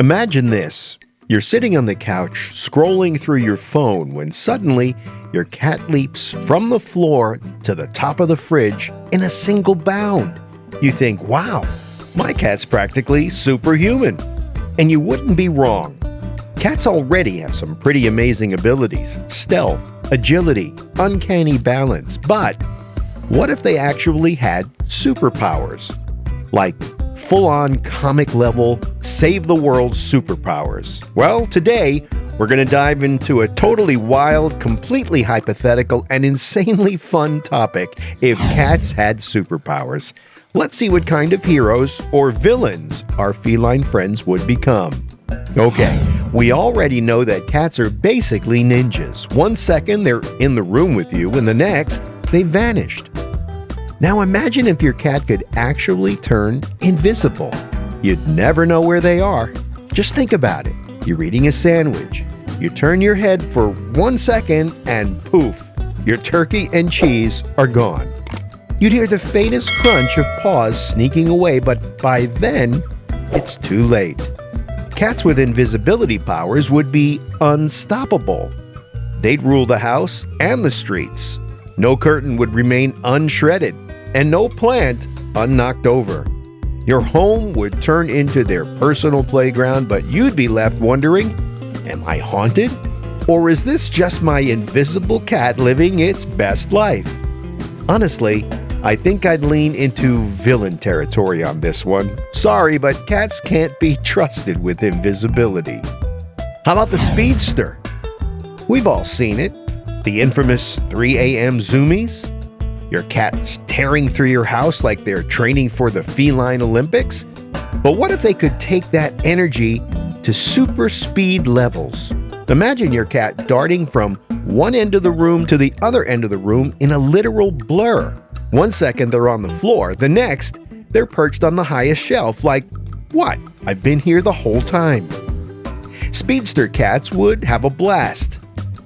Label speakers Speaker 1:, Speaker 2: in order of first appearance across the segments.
Speaker 1: Imagine this. You're sitting on the couch, scrolling through your phone when suddenly your cat leaps from the floor to the top of the fridge in a single bound. You think, wow, my cat's practically superhuman. And you wouldn't be wrong. Cats already have some pretty amazing abilities: stealth, agility, uncanny balance. But what if they actually had superpowers? Like full-on comic-level, save-the-world superpowers. Well, today, we're going to dive into a totally wild, completely hypothetical, and insanely fun topic: if cats had superpowers. Let's see what kind of heroes or villains our feline friends would become. Okay, we already know that cats are basically ninjas. 1 second they're in the room with you, and the next, they vanished. Now imagine if your cat could actually turn invisible. You'd never know where they are. Just think about it. You're eating a sandwich. You turn your head for 1 second and poof, your turkey and cheese are gone. You'd hear the faintest crunch of paws sneaking away, but by then, it's too late. Cats with invisibility powers would be unstoppable. They'd rule the house and the streets. No curtain would remain unshredded, and no plant unknocked over. Your home would turn into their personal playground, but you'd be left wondering, am I haunted? Or is this just my invisible cat living its best life? Honestly, I think I'd lean into villain territory on this one. Sorry, but cats can't be trusted with invisibility. How about the speedster? We've all seen it. The infamous 3 a.m. zoomies. Your cat's tearing through your house like they're training for the Feline Olympics. But what if they could take that energy to super speed levels? Imagine your cat darting from one end of the room to the other end of the room in a literal blur. 1 second they're on the floor, the next they're perched on the highest shelf like, what? I've been here the whole time. Speedster cats would have a blast.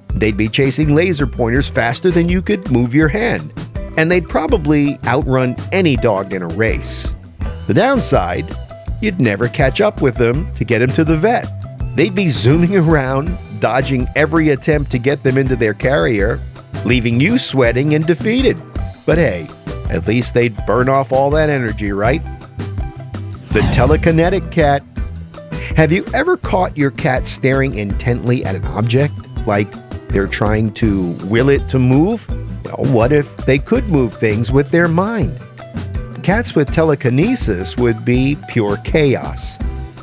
Speaker 1: They'd be chasing laser pointers faster than you could move your hand, and they'd probably outrun any dog in a race. The downside, you'd never catch up with them to get them to the vet. They'd be zooming around, dodging every attempt to get them into their carrier, leaving you sweating and defeated. But hey, at least they'd burn off all that energy, right? The telekinetic cat. Have you ever caught your cat staring intently at an object, like they're trying to will it to move? Well, what if they could move things with their mind? Cats with telekinesis would be pure chaos.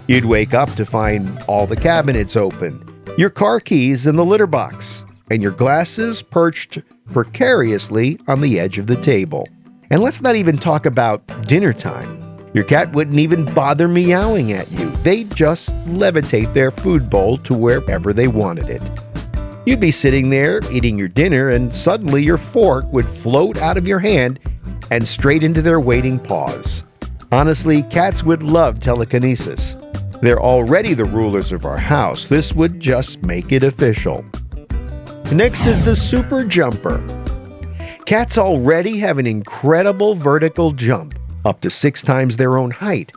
Speaker 1: You'd wake up to find all the cabinets open, your car keys in the litter box, and your glasses perched precariously on the edge of the table. And let's not even talk about dinner time. Your cat wouldn't even bother meowing at you. They'd just levitate their food bowl to wherever they wanted it. You'd be sitting there eating your dinner, and suddenly your fork would float out of your hand and straight into their waiting paws. Honestly, cats would love telekinesis. They're already the rulers of our house. This would just make it official. Next is the super jumper. Cats already have an incredible vertical jump, up to 6 times their own height.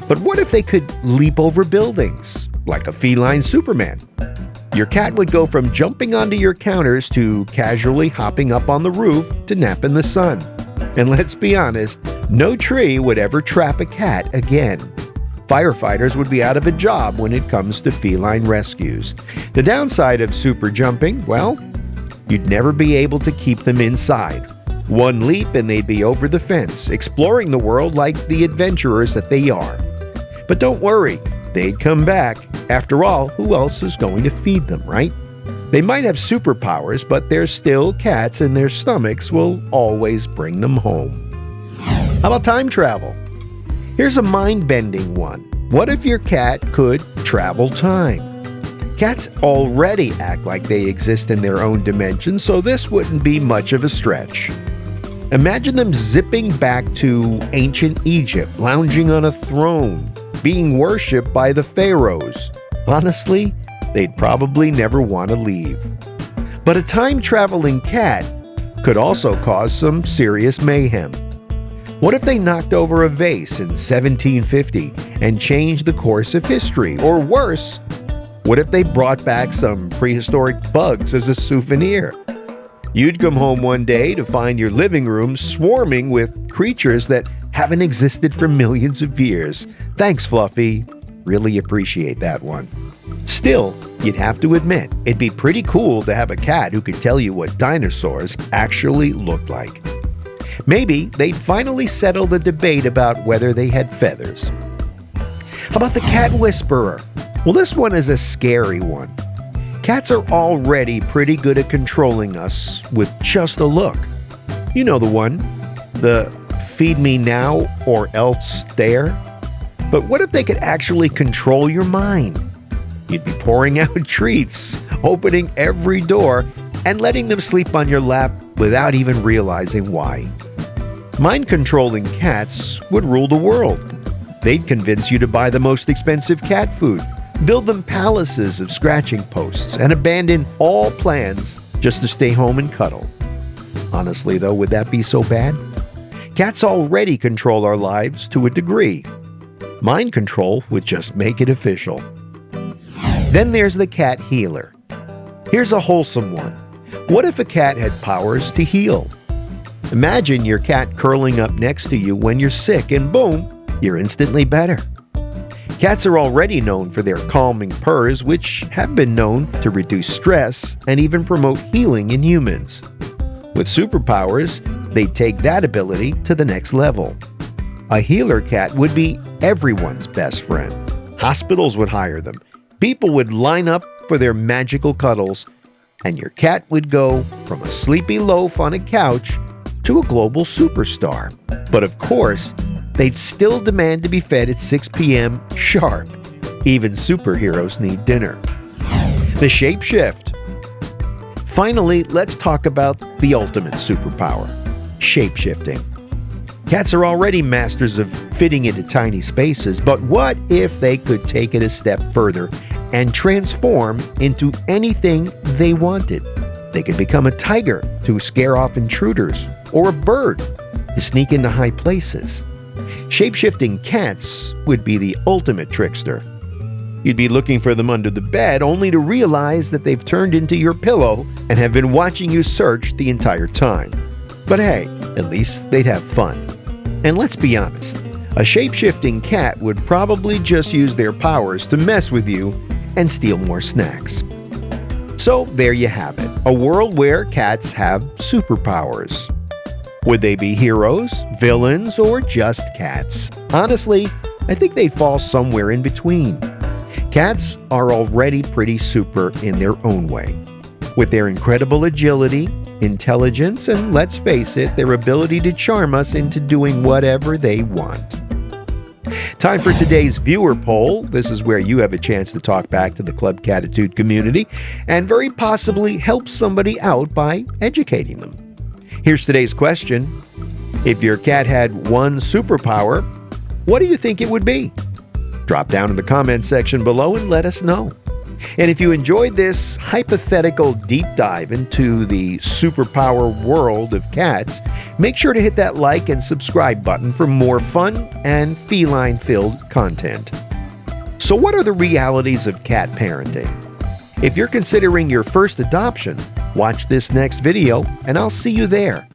Speaker 1: But what if they could leap over buildings, like a feline Superman? Your cat would go from jumping onto your counters to casually hopping up on the roof to nap in the sun. And let's be honest, no tree would ever trap a cat again. Firefighters would be out of a job when it comes to feline rescues. The downside of super jumping, well, you'd never be able to keep them inside. One leap and they'd be over the fence, exploring the world like the adventurers that they are. But don't worry, they'd come back. After all, who else is going to feed them, right? They might have superpowers, but they're still cats and their stomachs will always bring them home. How about time travel? Here's a mind-bending one. What if your cat could travel time? Cats already act like they exist in their own dimension, so this wouldn't be much of a stretch. Imagine them zipping back to ancient Egypt, lounging on a throne, being worshipped by the pharaohs. Honestly, they'd probably never want to leave. But a time-traveling cat could also cause some serious mayhem. What if they knocked over a vase in 1750 and changed the course of history? Or worse, what if they brought back some prehistoric bugs as a souvenir? You'd come home one day to find your living room swarming with creatures that haven't existed for millions of years. Thanks, Fluffy. Really appreciate that one. Still, you'd have to admit, it'd be pretty cool to have a cat who could tell you what dinosaurs actually looked like. Maybe they'd finally settle the debate about whether they had feathers. How about the cat whisperer? Well, this one is a scary one. Cats are already pretty good at controlling us with just a look. You know the one, the feed me now or else stare. But what if they could actually control your mind? You'd be pouring out treats, opening every door, and letting them sleep on your lap without even realizing why. Mind-controlling cats would rule the world. They'd convince you to buy the most expensive cat food, build them palaces of scratching posts, and abandon all plans just to stay home and cuddle. Honestly, though, would that be so bad? Cats already control our lives to a degree. Mind control would just make it official. Then there's the cat healer. Here's a wholesome one. What if a cat had powers to heal? Imagine your cat curling up next to you when you're sick and boom, you're instantly better. Cats are already known for their calming purrs, which have been known to reduce stress and even promote healing in humans. With superpowers, they take that ability to the next level. A healer cat would be everyone's best friend. Hospitals would hire them. People would line up for their magical cuddles, and your cat would go from a sleepy loaf on a couch to a global superstar. But of course, they'd still demand to be fed at 6 p.m. sharp. Even superheroes need dinner. The Shapeshift. Finally, let's talk about the ultimate superpower, shapeshifting. Cats are already masters of fitting into tiny spaces, but what if they could take it a step further and transform into anything they wanted? They could become a tiger to scare off intruders, or a bird to sneak into high places. Shape-shifting cats would be the ultimate trickster. You'd be looking for them under the bed only to realize that they've turned into your pillow and have been watching you search the entire time. But hey, at least they'd have fun. And let's be honest, a shape-shifting cat would probably just use their powers to mess with you and steal more snacks. So there you have it, a world where cats have superpowers. Would they be heroes, villains, or just cats? Honestly, I think they'd fall somewhere in between. Cats are already pretty super in their own way. With their incredible agility, intelligence, and let's face it, their ability to charm us into doing whatever they want. Time for today's viewer poll. This is where you have a chance to talk back to the Club Catitude community and very possibly help somebody out by educating them. Here's today's question. If your cat had one superpower, what do you think it would be? Drop down in the comments section below and let us know. And if you enjoyed this hypothetical deep dive into the superpower world of cats, make sure to hit that like and subscribe button for more fun and feline-filled content. So what are the realities of cat parenting? If you're considering your first adoption, watch this next video and I'll see you there.